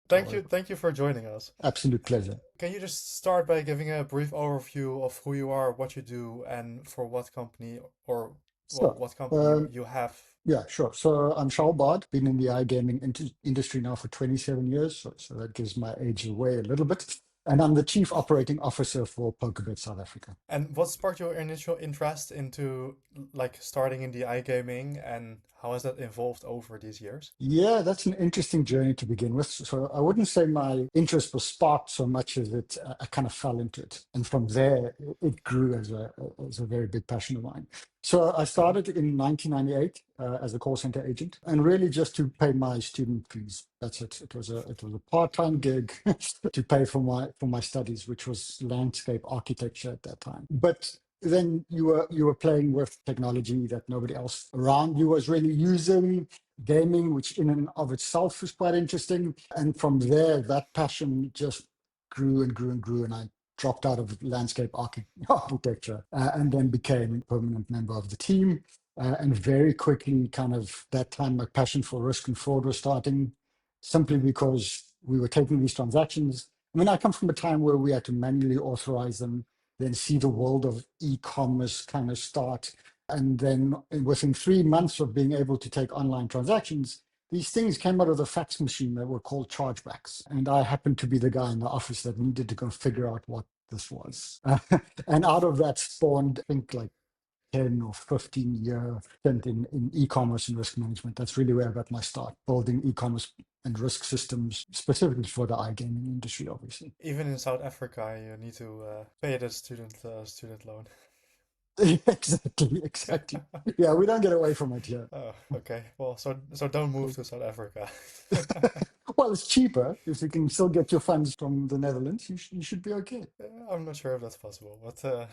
Thank you for joining us. Absolute pleasure. Can you just start by giving a brief overview of who you are, what you do, and for what company or well, So, what company um, you have? yeah, sure. So I'm Charl Baard, been in the iGaming industry now for 27 years. So that gives my age away a little bit. And I'm the Chief Operating Officer for Pokerbet South Africa. And what sparked your initial interest into like starting in the iGaming, and how has that evolved over these years? Yeah, that's an interesting journey to begin with. So I wouldn't say my interest was sparked so much as I kind of fell into it. And from there, it grew as a very big passion of mine. So I Uh-huh. started in 1998 as a call center agent, and really just to pay my student fees. That's it. It was a part-time gig to pay for my studies, which was landscape architecture at that time. But then you were playing with technology that nobody else around you was really using, gaming, which in and of itself is quite interesting. And from there, that passion just grew and grew and grew. And I dropped out of landscape architecture and then became a permanent member of the team. And very quickly, kind of that time, my passion for risk and fraud was starting simply Hmm. because we were taking these transactions. I mean, I come from a time where we had to manually authorize them, then see the world of e-commerce kind of start, and then within 3 months of being able to take online transactions, these things came out of the fax machine that were called chargebacks. And I happened to be the guy in the office that needed to go figure out what this was. And out of that spawned, I think, like 10 or 15-year stint in e-commerce and risk management. That's really where I got my start, building e-commerce and risk systems specifically for the iGaming industry, obviously. Even in South Africa, you need to pay the student loan. Exactly, exactly. Yeah, we don't get away from it here. Oh, okay. Well, so don't move to South Africa. Well, it's cheaper. If you can still get your funds from the Netherlands, you should be okay. I'm not sure if that's possible, but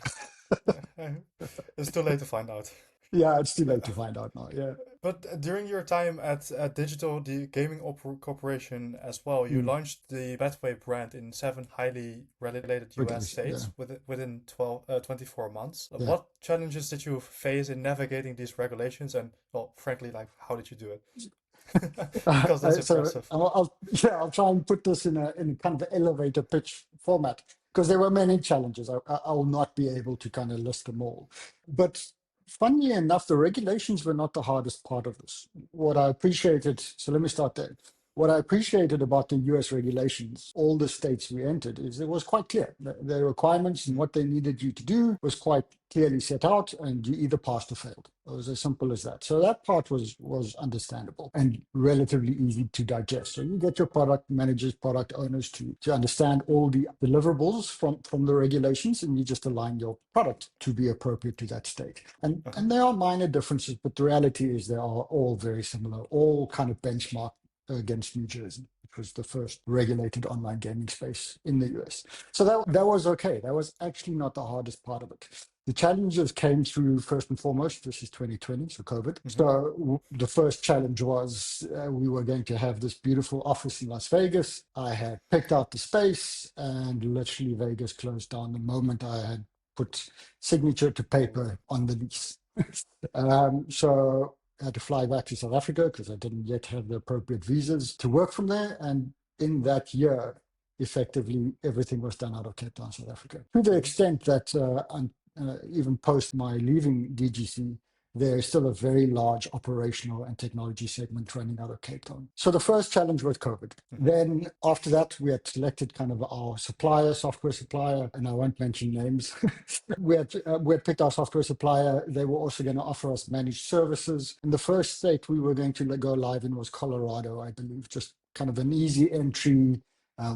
it's too late to find out. Yeah, it's too late to find out now. Yeah. But during your time at Digital, the gaming corporation as well, you Mm. launched the Betway brand in seven highly regulated US Regulation. Yeah. states within 24 months. Yeah. What challenges did you face in navigating these regulations? And, well, frankly, like, how did you do it? Because that's So impressive. yeah, I'll try and put this in kind of an elevator pitch format because there were many challenges. I will not be able to kind of list them all. But funnily enough, the regulations were not the hardest part of this. What I appreciated, so let me start there. What I appreciated about the US regulations, all the states we entered, is it was quite clear. The requirements and Mhm. what they needed you to do was quite clearly set out, and you either passed or failed. It was as simple as that. So that part was understandable and relatively easy to digest. So you get your product managers, product owners to understand all the deliverables from the regulations, and you just align your product to be appropriate to that state. Uh-huh. And there are minor differences, but the reality is they are all very similar, all kind of benchmarked against New Jersey, which was the first regulated online gaming space in the US. So that was okay. That was actually not the hardest part of it. The challenges came through first and foremost. This is 2020, so COVID. Hmm. So the first challenge was we were going to have this beautiful office in Las Vegas. I had picked out the space, and literally Vegas closed down the moment I had put signature to paper on the lease. So I had to fly back to South Africa because I didn't yet have the appropriate visas to work from there. And in that year, effectively, everything was done out of Cape Town, South Africa. To the Hmm. extent that even post my leaving DGC, there is still a very large operational and technology segment running out of Cape Town. So the first challenge was COVID. Hmm. Then after that, we had selected kind of our supplier, software supplier, and I won't mention names. We had picked our software supplier. They were also going to offer us managed services. And the first state we were going to go live in was Colorado, I believe, just kind of an easy entry.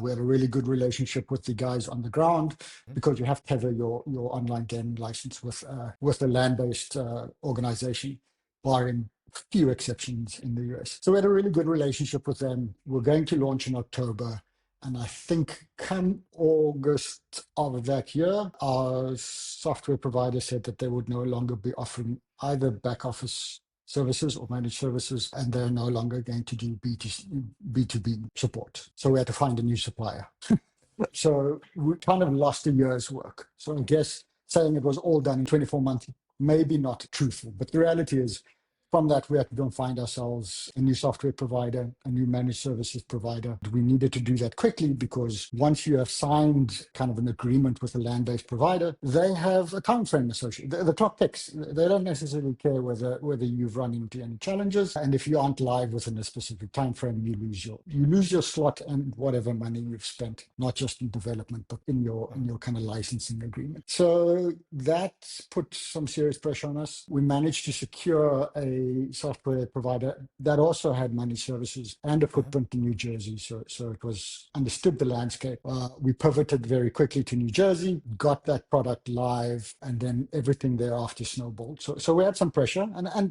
We had a really good relationship with the guys on the ground because you have to have your online gaming license with a land-based organization, barring few exceptions in the US. So we had a really good relationship with them. We're going to launch in October. And I think come August of that year, our software provider said that they would no longer be offering either back office services or managed services, and they're no longer going to do B2B support. So we had to find a new supplier. So we kind of lost a year's work. So I guess saying it was all done in 24 months, maybe not truthful, but the reality is from that, we had to go and find ourselves a new software provider, a new managed services provider. We needed to do that quickly because once you have signed kind of an agreement with a land-based provider, they have a time frame associated. The clock ticks. They don't necessarily care whether you've run into any challenges, and if you aren't live within a specific time frame, you lose your slot and whatever money you've spent, not just in development, but in your kind of licensing agreement. So that put some serious pressure on us. We managed to secure a software provider that also had managed services and a Uh-huh. footprint in New Jersey. So it was understood the landscape. We pivoted very quickly to New Jersey, got that product live, and then everything thereafter snowballed. So we had some pressure, and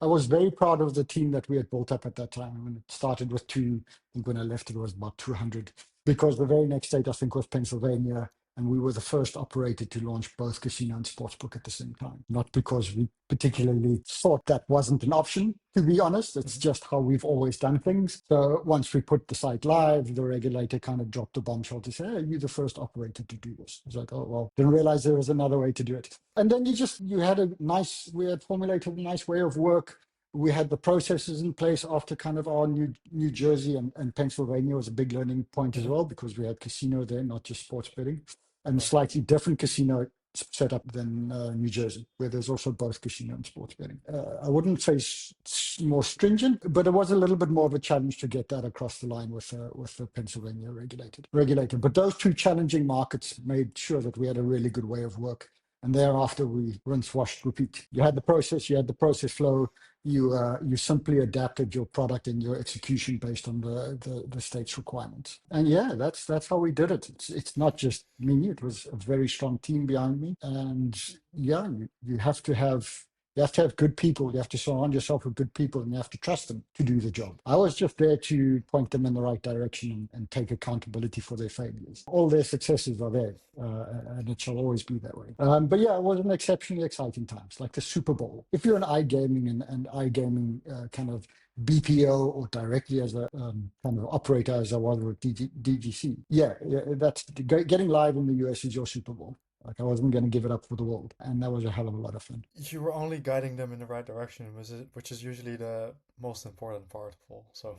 I was very proud of the team that we had built up at that time. I mean, it started with two. I think when I left, it was about 200, because the very next state, I think, was Pennsylvania. And we were the first operator to launch both casino and sportsbook at the same time. Not because we particularly thought that wasn't an option, to be honest. It's Mhm. just how we've always done things. So once we put the site live, the regulator kind of dropped a bombshell to say, hey, you're the first operator to do this. It's like, oh, well, didn't realize there was another way to do it. And then we had formulated a nice way of work. We had the processes in place after kind of our New Jersey and Pennsylvania was a big learning point as Yeah. well, because we had casino there, not just sports betting, and Right. slightly different casino setup than New Jersey, where there's also both casino and sports betting. I wouldn't say more stringent, but it was a little bit more of a challenge to get that across the line with the Pennsylvania regulator. But those two challenging markets made sure that we had a really good way of work. And thereafter, we rinse, wash, repeat. You had the process flow. You simply adapted your product and your execution based on the state's requirements. And yeah, that's how we did it. It's not just me. It was a very strong team behind me. And yeah, you have to have good people. You have to surround yourself with good people, and you have to trust them to do the job. I was just there to point them in the right direction and take accountability for their failures. All their successes are there, and it shall always be that way. But yeah, it was an exceptionally exciting times, like the Super Bowl. If you're in iGaming and iGaming kind of BPO or directly as a kind of operator, as I was with DGC, yeah, that's getting live in the US is your Super Bowl. Like I wasn't going to give it up for the world, and that was a hell of a lot of fun. You were only guiding them in the right direction, which is usually the most important part of all. So,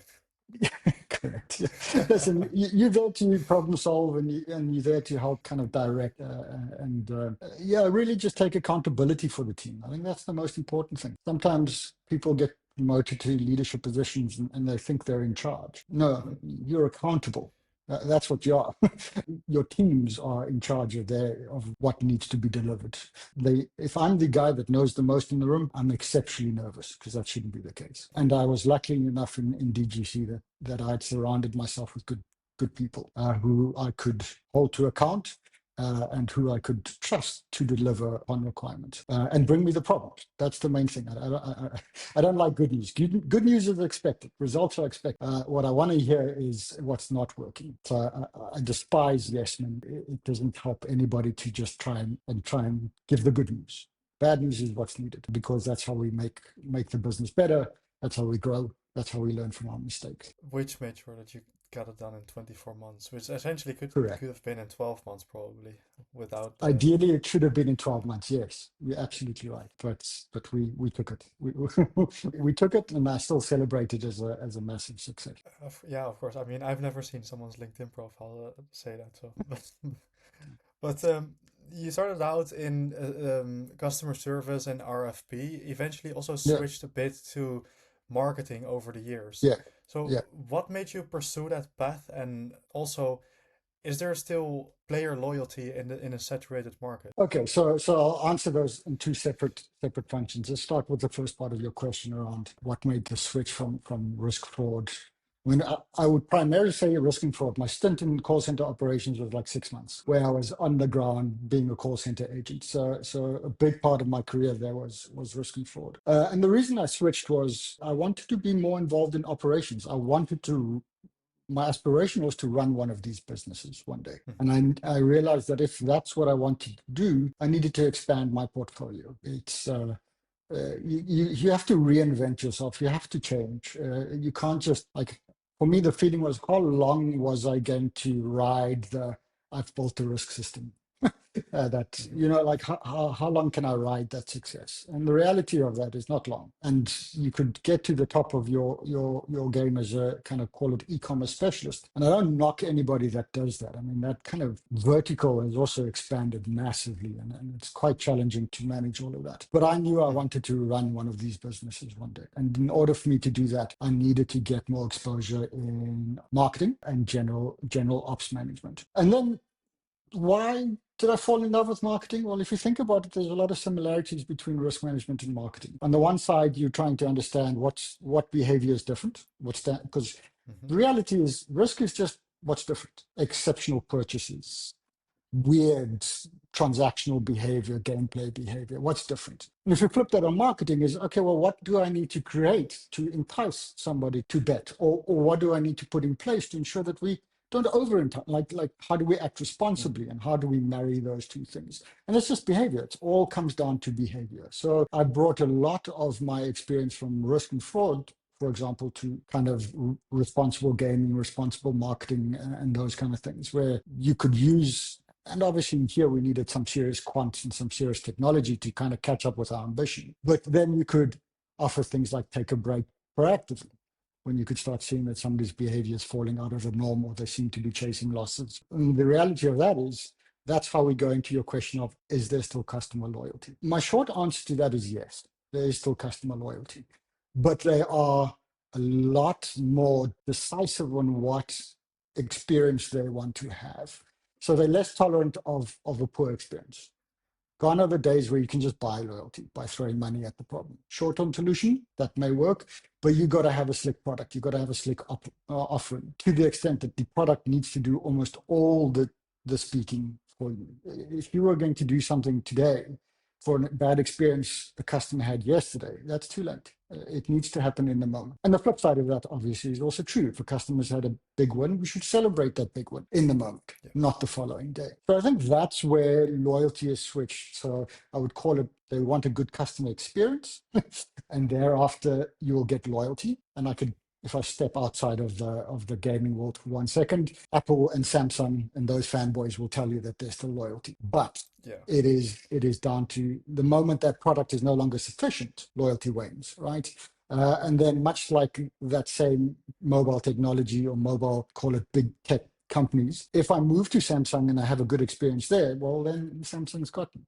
Correct. Listen, you're there to problem solve, and you're there to help kind of direct yeah, really just take accountability for the team. I think that's the most important thing. Sometimes people get promoted to leadership positions and they think they're in charge. No, Mhm. you're accountable. That's what you are. Your teams are in charge of what needs to be delivered. If I'm the guy that knows the most in the room, I'm exceptionally nervous because that shouldn't be the case. And I was lucky enough in DGC that I'd surrounded myself with good people who I could hold to account. And who I could trust to deliver on requirements and bring me the problems. That's the main thing. I don't like good news. Good news is expected. Results are expected. What I want to hear is what's not working. So I despise yes men. It doesn't help anybody to just try and give the good news. Bad news is what's needed, because that's how we make the business better. That's how we grow. That's how we learn from our mistakes. Which made sure that you got it done in 24 months, which essentially Correct. could have been in 12 months probably without the. Ideally, it should have been in 12 months. Yes, you're absolutely right. But we took it. We took it, and I still celebrate it as a massive success. Yeah, of course. I mean, I've never seen someone's LinkedIn profile say that. So, but you started out in customer service and RFP. Eventually, also Yeah, switched a bit to marketing over the years. yeah, So, yeah. what made you pursue that path? And also, is there still player loyalty in a saturated market? Okay, so I'll answer those in two separate functions. Let's start with the first part of your question around what made the switch from risk fraud. I mean, I would primarily say risk and fraud. My stint in call center operations was like 6 months, where I was on the ground being a call center agent. So a big part of my career there was risk and fraud. And the reason I switched was I wanted to be more involved in operations. My aspiration was to run one of these businesses one day. Mhm. And I realized that if that's what I wanted to do, I needed to expand my portfolio. You have to reinvent yourself. You have to change. You can't just like, for me, the feeling was, how long was I going to ride I've built a risk system? That, Mhm. you know, like how long can I ride that success? And the reality of that is not long. And you could get to the top of your game as a kind of, call it, e-commerce specialist. And I don't knock anybody that does that. I mean, that kind of vertical has also expanded massively, and it's quite challenging to manage all of that. But I knew I Mhm. wanted to run one of these businesses one day. And in order for me to do that, I needed to get more exposure in marketing and general ops management. And then why did I fall in love with marketing? Well, if you think about it, there's a lot of similarities between risk management and marketing. On the one side, you're trying to understand what behavior is different. What's that? Because Mhm. the reality is risk is just what's different. Exceptional purchases, weird transactional behavior, gameplay behavior. What's different? And if you flip that on marketing, is okay, well, what do I need to create to entice somebody to bet? Or what do I need to put in place to ensure that we don't over like how do we act Mhm. responsibly, and how do we marry those two things? And it's just behavior. It all comes down to behavior. So I brought a lot of my experience from risk and fraud, for example, to kind of responsible gaming, responsible marketing, and those kind of things, where you could use, and obviously here we needed some serious quants and some serious technology to kind of catch up with our ambition. But then you could offer things like take a break proactively, when you could start seeing that somebody's behavior is falling out of the norm, or they seem to be chasing losses. And the reality of that is, that's how we go into your question of, is there still customer loyalty? My short answer to that is yes, there is still customer loyalty, but they are a lot more decisive on what experience they want to have. So they're less tolerant of a poor experience. Gone are the days where you can just buy loyalty by throwing money at the problem. Short-term solution, that may work, but you got to have a slick product. You got to have a slick offering, to the extent that the product needs to do almost all the speaking for you. If you were going to do something today for a bad experience the customer had yesterday, that's too late. It needs to happen in the moment. And the flip side of that, obviously, is also true. If a customer's had a big win, we should celebrate that big win in the moment, Yeah. not the following day. So I think that's where loyalty is switched. So I would call it, they want a good customer experience, and thereafter you will get loyalty. And I could, if I step outside of the gaming world for 1 second, Apple and Samsung and those fanboys will tell you that there's still loyalty. But Yeah. it is down to the moment that product is no longer sufficient, loyalty wanes, right? And then, much like that same mobile technology or mobile, call it big tech companies, if I move to Samsung and I have a good experience there, well, then Samsung's got me,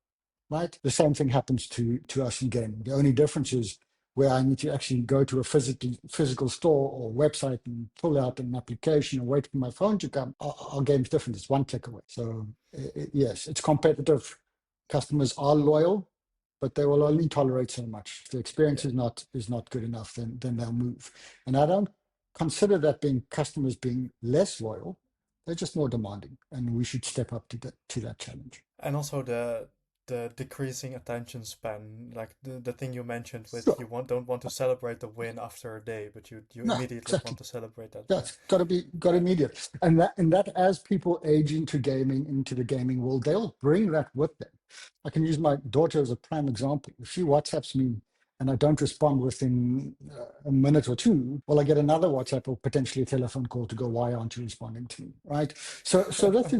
right? The same thing happens to us in gaming. The only difference is where I need to actually go to a physical store or website and pull out an application and wait for my phone to come. Our game's different. It's one click away. So yes, it's competitive. Customers are loyal, but they will only tolerate so much. If the experience Yeah. is not good enough, then they'll move. And I don't consider that being customers being less loyal. They're just more demanding, and we should step up to that challenge. And also the decreasing attention span, like the thing you mentioned with Sure. you don't want to celebrate the win after a day, but you No, immediately want exactly. to celebrate that win. That's got immediate. And that as people age into gaming, into the gaming world, they'll bring that with them. I can use my daughter as a prime example. If she WhatsApps me and I don't respond within a minute or two, well, I get another WhatsApp or potentially a telephone call to go, why aren't you responding to me? Right. So this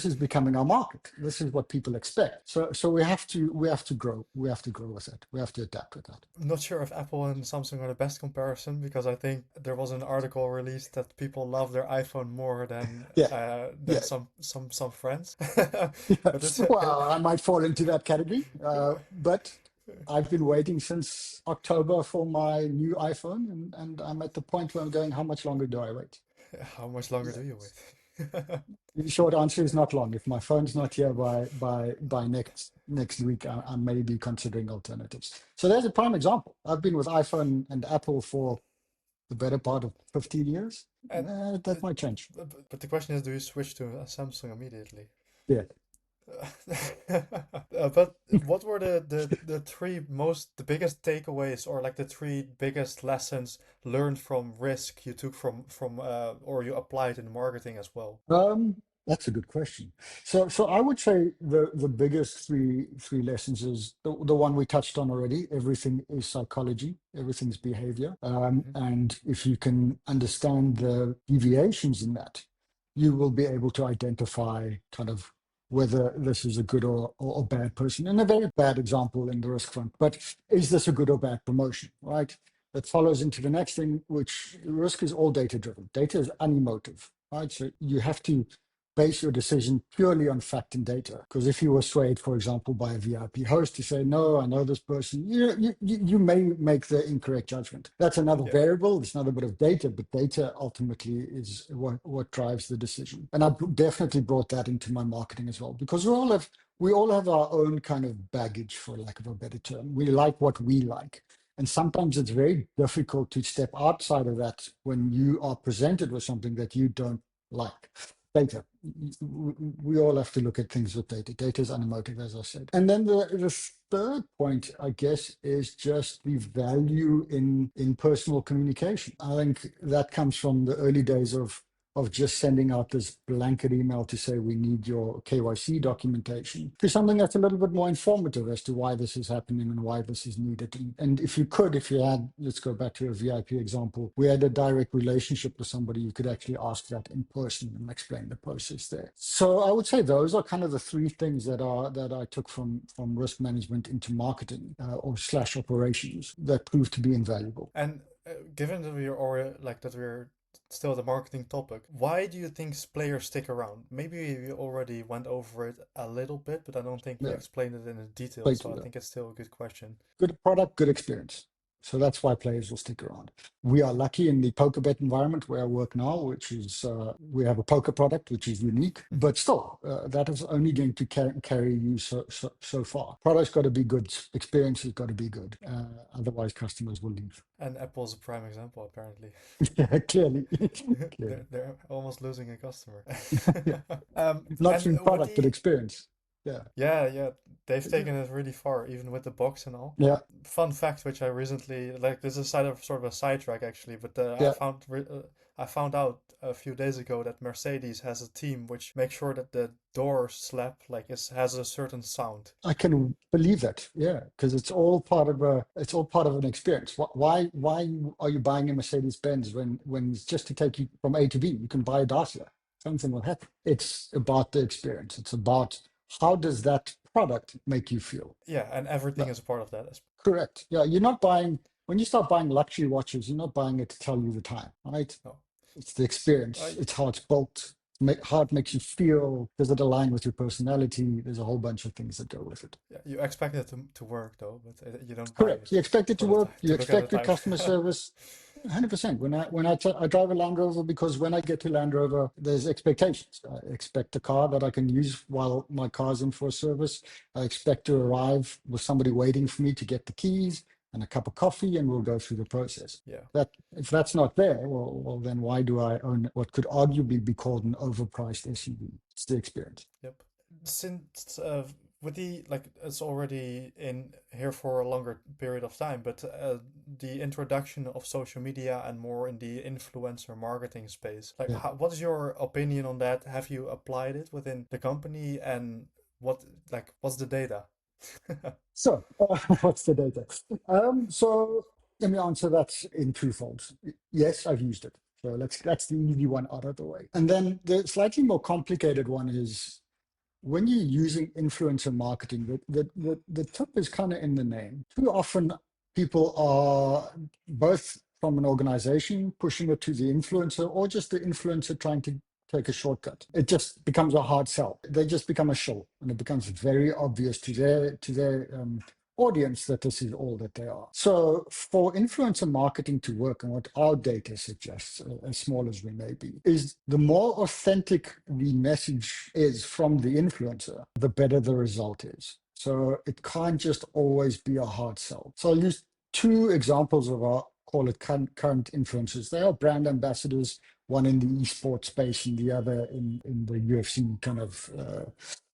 is becoming our market. This is what people expect. So we have to grow. We have to grow with it. We have to adapt with that. I'm not sure if Apple and Samsung are the best comparison because I think there was an article released that people love their iPhone more Yeah. than Yeah. some friends. But Yes, it's well, I might fall into that category, but I've been waiting since October for my new iPhone, and I'm at the point where I'm going, how much longer do I wait? how much longer do you wait? The short answer is not long. If my phone's not here by next week, I may be considering alternatives. So there's a prime example. I've been with iPhone and Apple for the better part of 15 years. And That might change. but the question is, do you switch to a Samsung immediately? Yeah. But what were the the biggest takeaways or like the three biggest lessons learned from risk you took from or you applied in marketing as well? That's a good question. So I would say the biggest three lessons is the one we touched on already. Everything is psychology, everything's behavior. Hmm. And if you can understand the deviations in that, you will be able to identify kind of whether this is a good or bad person. And a very bad example in the risk front. But is this a good or bad promotion, right? That follows into the next thing, which risk is all data driven. Data is unemotive, right? So you have to base your decision purely on fact and data. Because if you were swayed, for example, by a VIP host to say, no, I know this person, you may make the incorrect judgment. That's another Yeah. variable. It's another bit of data, but data ultimately is what drives the decision. And I definitely brought that into my marketing as well, because we all have our own kind of baggage, for lack of a better term. We like what we like. And sometimes it's very difficult to step outside of that when you are presented with something that you don't like. Data. We all have to look at things with data. Data is unemotive, as I said. And then the third point, I guess, is just the value in personal communication. I think that comes from the early days of just sending out this blanket email to say we need your KYC documentation to something that's a little bit more informative as to why this is happening and why this is needed. And if you had, let's go back to a VIP example, we had a direct relationship with somebody, you could actually ask that in person and explain the process there. So I would say those are kind of the three things that I took from risk management into marketing or slash operations that proved to be invaluable. And given that we're still the marketing topic, why do you think players stick around? Maybe we already went over it a little bit, but I don't think we Yeah, explained it in detail, thank so I you. think it's still a good question. Good product, good experience. So that's why players will stick around. We are lucky in the Pokerbet environment where I work now, which is we have a poker product which is unique, Hmm. but still that is only going to carry you so far. Product's got to be good, experience has got to be good. Otherwise, customers will leave. And Apple's a prime example, apparently. Yeah, clearly, clearly. They're almost losing a customer. Yeah, not And through with product but the experience. Yeah, yeah, they've taken it really far, even with the box and all. yeah, Fun fact, which I recently like, this is sort of a sidetrack actually, but yeah. I found out a few days ago that Mercedes has a team which makes sure that the door slap has a certain sound. I can believe that, yeah, because it's all part of an experience. Why are you buying a Mercedes Benz when it's just to take you from A to B? You can buy a Dacia. Something will happen. It's about the experience. It's about how does that product make you feel. Yeah, and everything Yeah, is a part of that. correct. Yeah, you're not buying when you start buying luxury watches. You're not buying it to tell you the time, right? No. It's the experience. I It's how it's built. How it makes you feel. Does it align with your personality? There's a whole bunch of things that go with it. Yeah, you expect it to work though, but you don't buy Correct. it You expect it to for the work. time You to look at the expect good time. customer service. 100%. I drive a Land Rover because when I get to Land Rover, there's expectations. I expect a car that I can use while my car's in for a service. I expect to arrive with somebody waiting for me to get the keys and a cup of coffee, and we'll go through the process. Yeah. That if that's not there, well, then why do I own what could arguably be called an overpriced SUV? It's the experience. Yep. Since with the it's already in here for a longer period of time, but the introduction of social media and more in the influencer marketing space, Yeah. what is your opinion on that? Have you applied it within the company, and what's the data? So, what's the data? So let me answer that in two folds. Yes, I've used it. So that's the easy one out of the way. And then the slightly more complicated one is when you're using influencer marketing, the tip is kind of in the name. Too often people are both from an organization pushing it to the influencer or just the influencer trying to take a shortcut. It just becomes a hard sell. They just become a shill, and it becomes very obvious to their audience that this is all that they are. So for influencer marketing to work, and what our data suggests, as small as we may be, is the more authentic the message is from the influencer, the better the result is. So it can't just always be a hard sell. So I'll use two examples of our call it current influencers. They are brand ambassadors, one in the esports space and the other in the UFC kind of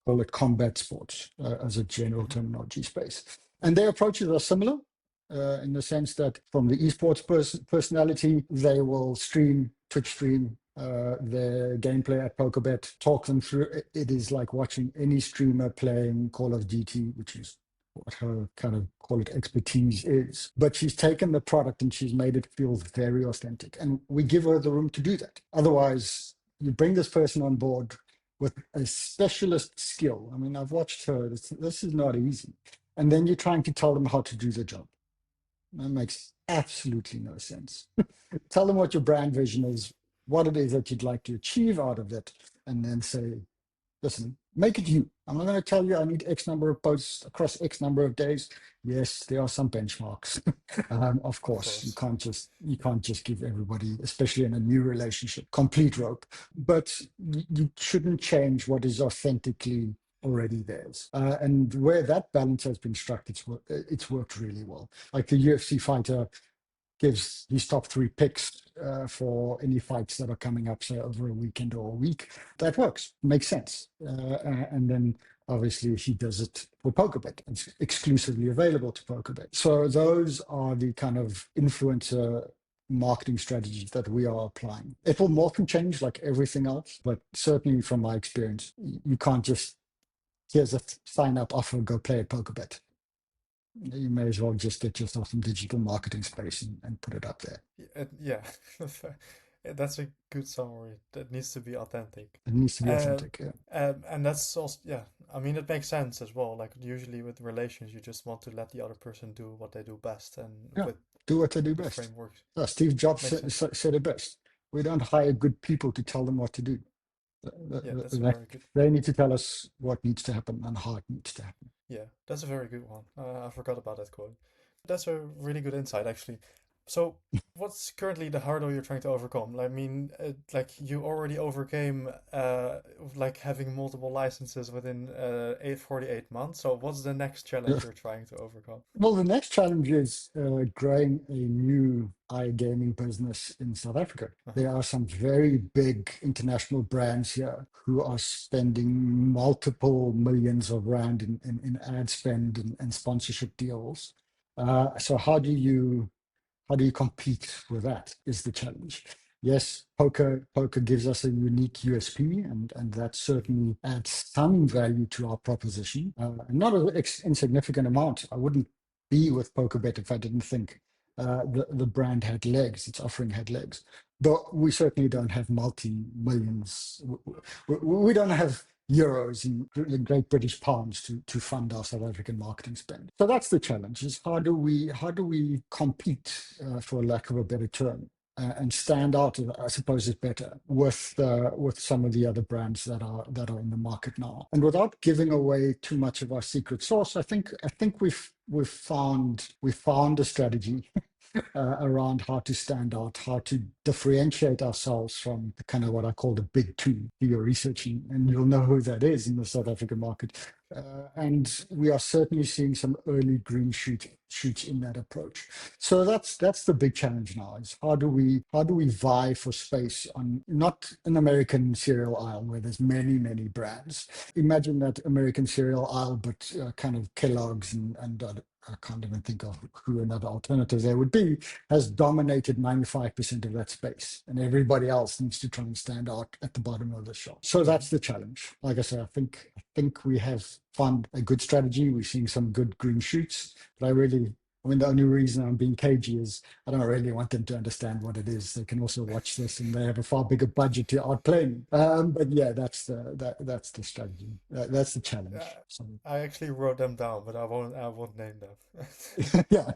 call it combat sports as a general Mhm. terminology space. And their approaches are similar in the sense that from the esports personality, they will Twitch stream their gameplay at Pokerbet, talk them through. It is like watching any streamer playing Call of Duty, which is what her kind of call it expertise is. But she's taken the product and she's made it feel very authentic. And we give her the room to do that. Otherwise, you bring this person on board, with a specialist skill. I mean, I've watched her. This is not easy. And then you're trying to tell them how to do the job. That makes absolutely no sense. Tell them what your brand vision is, what it is that you'd like to achieve out of it, and then say, listen, make it you. I'm not going to tell you I need X number of posts across X number of days. Yes, there are some benchmarks. Of Of course, course. you can't just give everybody, especially in a new relationship, complete rope. But you shouldn't change what is authentically already theirs. And where that balance has been struck, it's worked really well. Like the UFC fighter gives his top three picks for any fights that are coming up, say over a weekend or a week. That works, makes sense. And then obviously he does it for Pokerbet. It's exclusively available to Pokerbet. So those are the kind of influencer marketing strategies that we are applying. It will morph and change like everything else, but certainly from my experience, you can't just, here's a sign up offer, go play at Pokerbet. You may as well just get yourself some digital marketing space and put it up there. Yeah, that's a good summary. That needs to be authentic. It needs to be Uh, authentic. Yeah, and that's also, yeah, I mean, it makes sense as well. Like, usually with relations, you just want to let the other person do what they do best, and yeah. with Do what they do the best. frameworks, Steve Jobs makes sense. said it best. We don't hire good people to tell them what to do. Yeah, that's a They, very good. they need to tell us what needs to happen and how it needs to happen. Yeah, that's a very good one. I forgot about that quote. That's a really good insight, actually. So, what's currently the hurdle you're trying to overcome? I mean, like you already overcame, like having multiple licenses within 48 months. So, what's the next Yeah. challenge you're trying to overcome? Well, the next challenge is growing a new iGaming business in South Africa. Uh-huh. There are some very big international brands here who are spending multiple millions of rand in ad spend and sponsorship deals. So how do you compete with that is the challenge. Yes, poker gives us a unique USP, and that Mhm. certainly adds some value to our proposition. Not an insignificant amount. I wouldn't be with PokerBet if I didn't think the brand had legs, its offering had legs. But we certainly don't have multi-millions. We don't have euros and Great British pounds to fund our South African marketing spend. So that's the challenge: is how do we compete, for lack of a better term, and stand out, I suppose, is better with some of the other brands that are in the market now. And without giving away too much of our secret sauce, I think we've found a strategy around how to stand out, how to differentiate ourselves from the kind of what I call the big two. Do your research, and you'll know who that is in the South African market. And we are certainly seeing some early green shoots in that approach. So that's the big challenge now: is how do we vie for space on not an American cereal aisle where there's many brands. Imagine that American cereal aisle, but kind of Kellogg's and I can't even think of who another alternative there would be, has dominated 95% of that space. And everybody else needs to try and stand out at the bottom of the shop. So Mhm. that's the challenge. Like I said, I think we have found a good strategy. We're seeing some good green shoots, but I mean, the only reason I'm being cagey is I don't really want them to understand what it is. They can also watch this, and they have a far bigger budget to outplay me. But yeah, that's the strategy. That's the Uh, challenge. So I actually wrote them down, but I won't name them. yeah,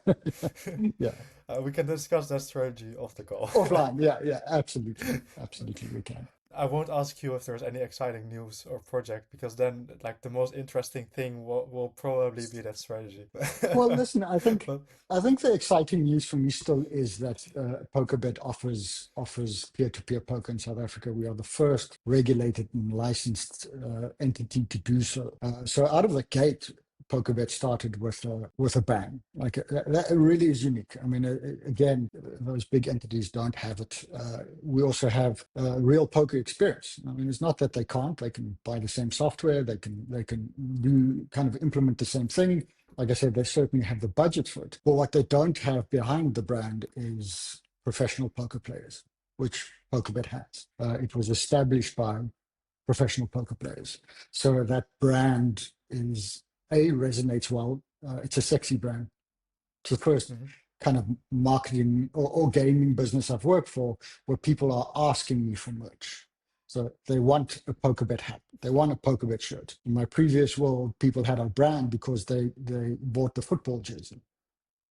yeah. We can discuss that strategy off the call. Offline, yeah, absolutely, we can. I won't ask you if there's any exciting news or project because then, like, the most interesting thing will probably be that strategy. Well, listen, I think But I think the exciting news for me still is that PokerBet offers peer-to-peer poker in South Africa. We are the first regulated and licensed entity to do so. So out of the gate, PokerBet started with a bang. Like that really is unique. I mean, again, those big entities don't have it. We also have real poker experience. I mean, it's not that they can't. They can buy the same software. They can do kind of implement the same thing. Like I said, they certainly have the budget for it. But what they don't have behind the brand is professional poker players, which PokerBet has. It was established by professional poker players. So that brand is resonates well. It's a sexy brand. It's the first mhm. kind of marketing or gaming business I've worked for where people are asking me for merch. So they want a Pokerbet hat. They want a Pokerbet shirt. In my previous world, people had our brand because they bought the football jersey,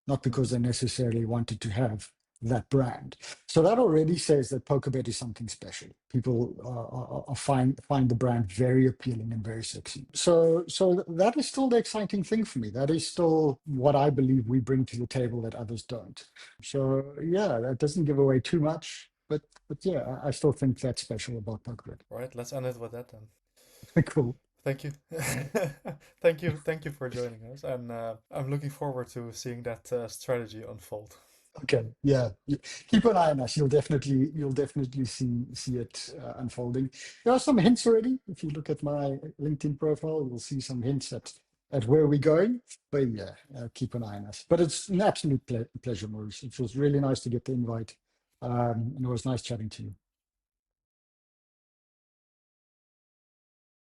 not because Mhm. they necessarily wanted to have that brand. So that already says that Pokerbet is something special. People find the brand very appealing and very sexy. So that is still the exciting thing for me. That is still what I believe we bring to the table that others don't. So yeah, that doesn't give away too much, but yeah, I still think that's special about Pokerbet. Right, let's end it with that then. Cool. Thank you. Thank you for joining us. And I'm looking forward to seeing that strategy unfold. Okay, yeah. Keep an eye on us. You'll definitely see it unfolding. There are some hints already. If you look at my LinkedIn profile, you'll see some hints at where we're going. But yeah, keep an eye on us. But it's an absolute pleasure, Maurice. It was really nice to get the invite, and it was nice chatting to you.